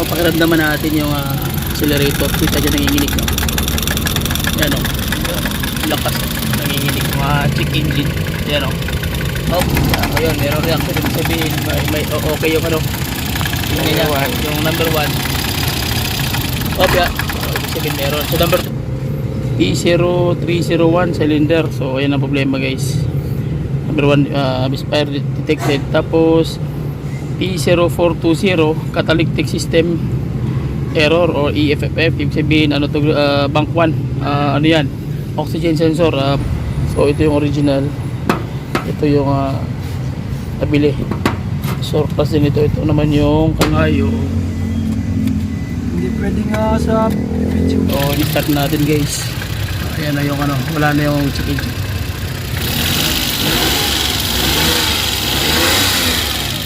pakiramdaman natin yung accelerator. Kita dyan nanginginig, no? Yan, no? Lakas, nanginginig. Mga check engine. Yan, no? Oh, ayun, meron reaction. Ibig sabihin, may okay yung ano. Yung number 1. Oh, yeah. Ibig sabihin, meron. So, number 2. P0301 cylinder. So, ayan ang problema, guys. Number 1, misfire detected. Tapos, P0420 catalytic system error or EFFF. Ibig sabihin, ano to, bank 1. Ano yan? Oxygen sensor. So, ito yung original. Ito yung nabili. Surplus din ito. Ito naman yung kangayo. Hindi pwede nga sa video. So, i-start natin, guys. Ayan na yung ano. Wala na yung check engine.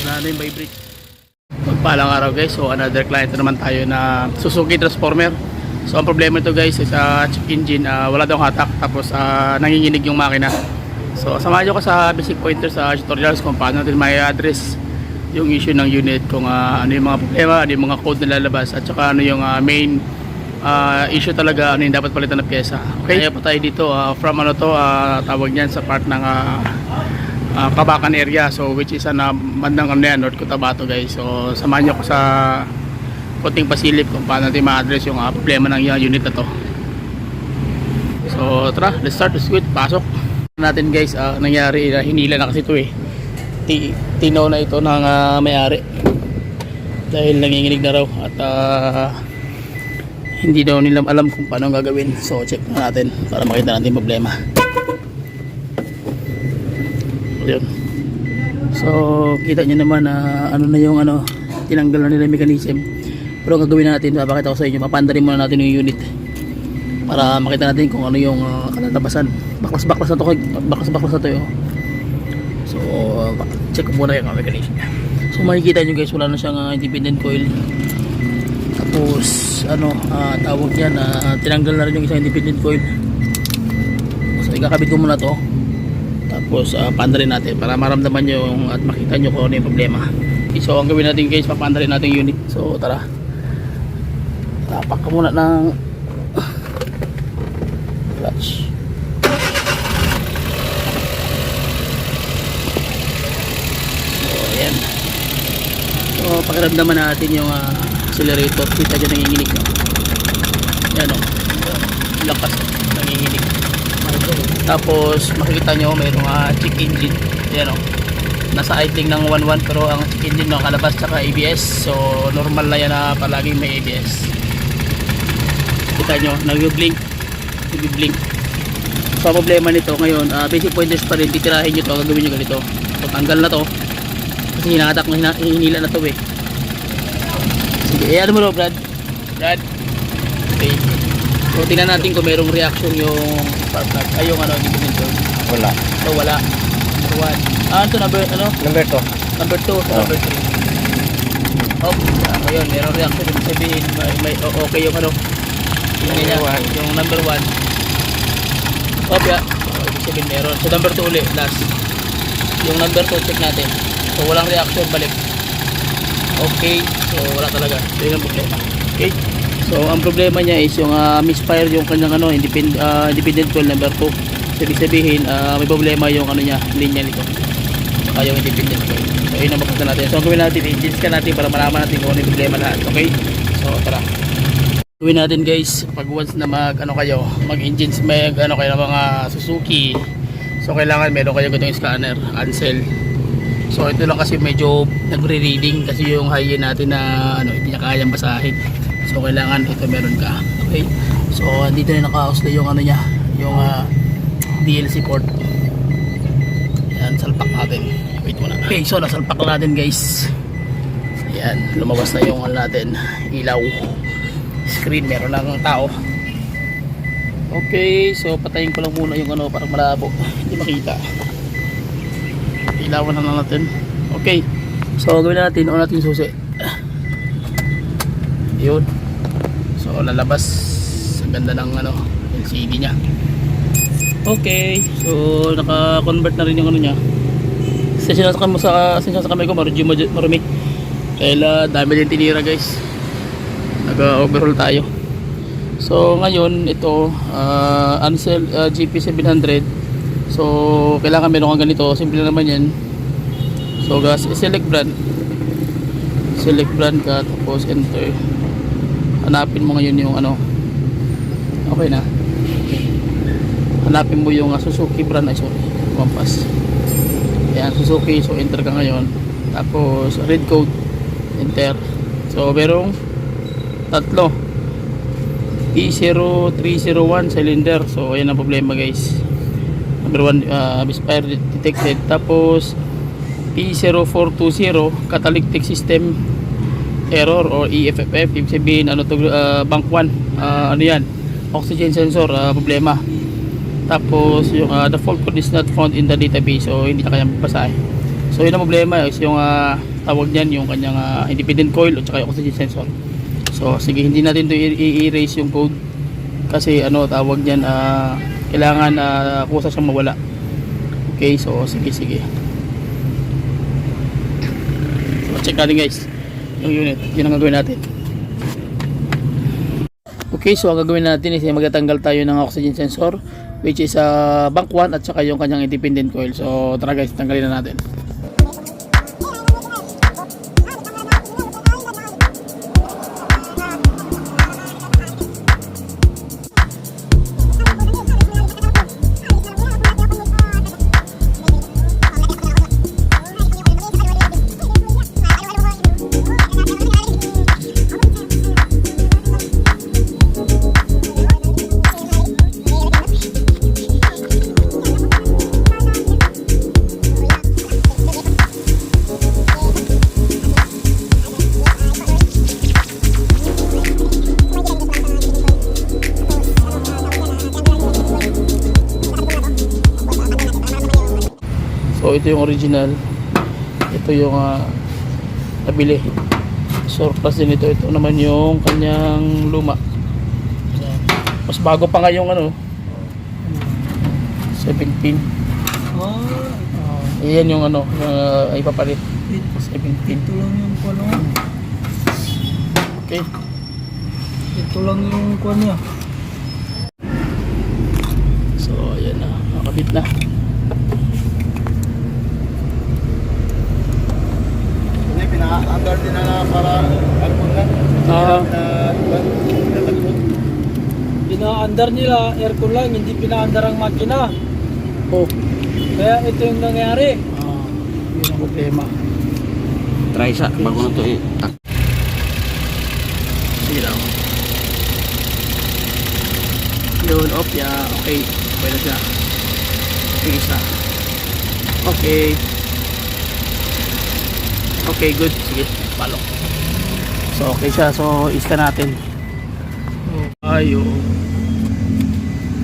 Wala na yung vibrate. Magpalang araw, guys. So, another client naman tayo na Suzuki Transformer. So, ang problema ito, guys, sa check engine, wala daw hatak. Tapos, nanginginig yung makina. So, samahan nyo ko sa basic pointer sa tutorials kung paano natin may address yung issue ng unit, kung ano yung mga problema, ano yung mga code na lalabas, at saka ano yung main issue talaga, ano yung dapat palitan na pyesa. Okay, kaya pa tayo dito from ano to, tawag niyan sa part ng Kabakan area, so which is bandang ano yan, North Cotabato, guys. So, samahan nyo ko sa konting pasilip kung paano natin ma-address yung problema ng unit na to. So, tara, let's start. Let's go. Pasok natin, guys. Nangyari, hinila na kasi ito eh. Tinaw na ito ng may-ari dahil nanginginig na raw at hindi daw nila alam kung paano gagawin. So check na natin para makita natin yung problema. Yun. So kita nyo naman na ano na yung ano, tinanggal na nila yung mechanism. Pero ang gagawin natin, papakita ko sa inyo, papandarin muna natin yung unit para makita natin kung ano yung kalatabasan. Baklas-baklas na to, baklas-baklas na to yun. So check ko muna yung mechanism niya. So makikita nyo, guys, wala na siyang independent coil. Tapos ano, tawag yan, tinanggal na rin yung isang independent coil. So ikakabit ko muna to. Tapos paandarin natin para maramdaman nyo at makita nyo kung ano yung problema. Okay, so ang gawin natin, guys, papandarin natin yung unit. So tara, tapak ka muna ng clutch. So, pakiramdaman natin yung accelerator. Kita dyan nanginginig, no? Yan, no? Lakas, nanginginig. Tapos makikita nyo mayroong check engine. Yan, no? Nasa idling ng 1.1 pero ang check engine nakalabas tsaka ABS. So normal na yan na palaging may ABS. Kita nyo, nag-blink. So problema nito ngayon, basic pointers pa rin. Titirahin nyo to, gagawin nyo ganito. So tanggal na to kasi hinahatak na, hinila na to eh. Sige, ano mo, Brad? Okay. So tingnan natin kung mayroong reaction yung spark plug. Ay, yung ano, independent coil. Wala. So wala. Number 1. Ito number, ano? Number 2. Number 2, number 3. Oh, ayun, mayroong reaction. Ibig sabihin, may okay yung ano. Yung number 1. Oh, yeah. Ibig sabihin meron. So number 2 ulit, last. Yung number 2, check natin. So walang reaction, balik. Okay, so wala talaga. So yun ang problema. Okay. So ang problema niya is yung misfire yung kanyang ano, independent coil number 2. So ibig sabihin, may problema yung ano niya, linya nito. Saka yung independent coil. So yun ang mapunta natin. So ang gawin natin, i-change ka natin para malaman natin kung ano yung problema lahat. Okay? So tara. Gawin natin, guys, pag once na mag-engines, ano kayo ng mga Suzuki. So kailangan meron kayo itong scanner, Ansel. So ito lang kasi medyo nagre-reading kasi yung high natin na ano, hindi niya kayang basahin. So kailangan ito meron ka. Okay? So dito na naka-housed yung ano niya, yung DLC port. Ayan, salpak natin. Wait muna. Okay, so nasalpak natin, guys. Ayan, lumabas na yung ano natin, ilaw. Screen, meron lang tao. Okay, so patayin ko lang muna yung ano para malabo, hindi makita. Ilawan na natin. Okay, so gawin natin, on natin susi. Yun. So lalabas. Ang ganda ng ano, LCD nya. Okay, so naka-convert na rin yung ano nya. Sensya sa kamay ko, medyo marumi. Kaya dami din tinira, guys. Mag-overhaul tayo. So ngayon ito Ansel GP700. So kailangan meron kang ganito, simple naman yan. So guys, select brand ka, tapos enter. Hanapin mo ngayon yung ano, okay na, hanapin mo yung Suzuki brand, ay sorry, compass. Ayan, Suzuki. So enter ka ngayon, tapos red code, enter. So merong tatlo, E0301 cylinder. So ayan ang problema guys. Number 1, misfire detected. Tapos E0420 catalytic system error or EFFF. Ibig sabihin ano to, bank 1, ano yan, oxygen sensor problema. Tapos yung the fault code is not found in the database. So hindi na kaya magpasahe. So yun ang problema is yung tawag niyan, yung kanyang independent coil at saka yung oxygen sensor. So sige, hindi natin to i-erase yung code kasi ano tawag niyan, kailangan kusa siyang mawala. Okay, so sige. So check natin guys yung unit. Yun ang gagawin natin. Okay, so ang gagawin natin is magtatanggal tayo ng oxygen sensor, which is bank 1 at saka yung kanyang independent coil. So tara guys, tanggalin na natin. So ito yung original, ito yung nabili, surplus din ito. Ito naman yung kanyang luma. Mas bago pa nga yung ano, 17. Iyan yung ano, yung ipapalit, 17. Ito lang yung kuno. Okay, Ito lang yung kuno niya. so ayan na, nakabit na. Pinaka-under din na para alpungan. Pina-under nila, aircon lang, hindi pina-under ang makina. Oh, Kaya ito yung nangyari. yun ang problema. Try sa bago na to eh. Sige lang. Yun, off ya. Okay, okay na siya. Sige siya. Okay. Okay, good. Sige, palok. So, okay siya. So, iska natin. Ayo.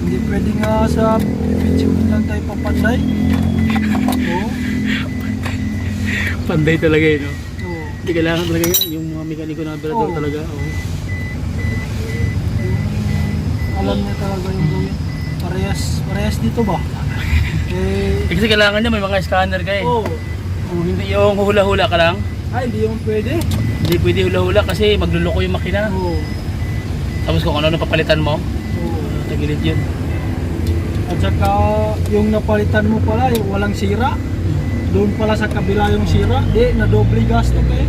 Hindi pwede nga sa video lang tayo papanday. Oo. Panday talaga yun, no? Oo. Hindi kailangan talaga yan. Yung mga mekaniko na operador Oo. talaga. Oh. Alam niya talaga yung gawin. Parehas dito ba? Kasi kailangan niya may mga scanner ka eh. Oo. Kung hindi yung hula-hula ka lang, Ay, hindi yung pwede. hindi pwede hula-hula kasi magluloko yung makina. Oo. Tapos kung ano papalitan mo, Oo. tagilid yun. At saka yung napalitan mo pala, yung walang sira. Doon pala sa kabila yung sira. Di, na doble gasto kayo.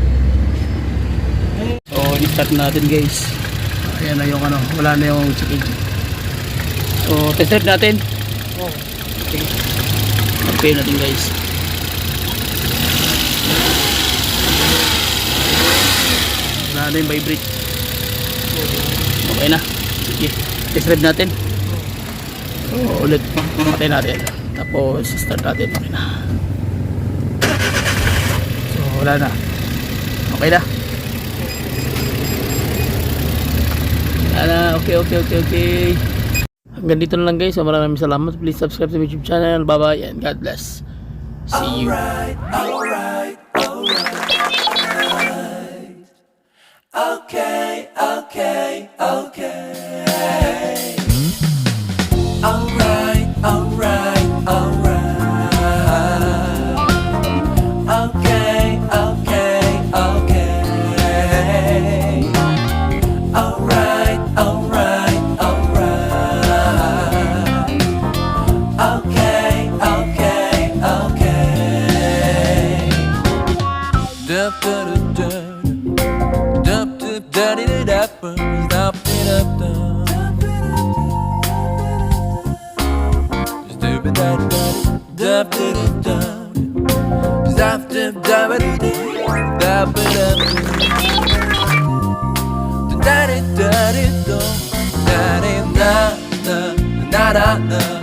So, i-start natin guys. Ayan na yung ano, wala na yung chicken. So, test natin. Oo. Okay. Okay natin guys. Wala na yung vibrate. Okay na. Sige. Test drive natin. So, ulit. Patay natin. Tapos, start natin. Okay na. So, wala na. Okay na. Wala na. Okay. Hanggang dito na lang guys. So, maraming salamat. Please subscribe to my YouTube channel. Bye bye and God bless. See you. Okay. Alright. Okay. Da da da da da da da da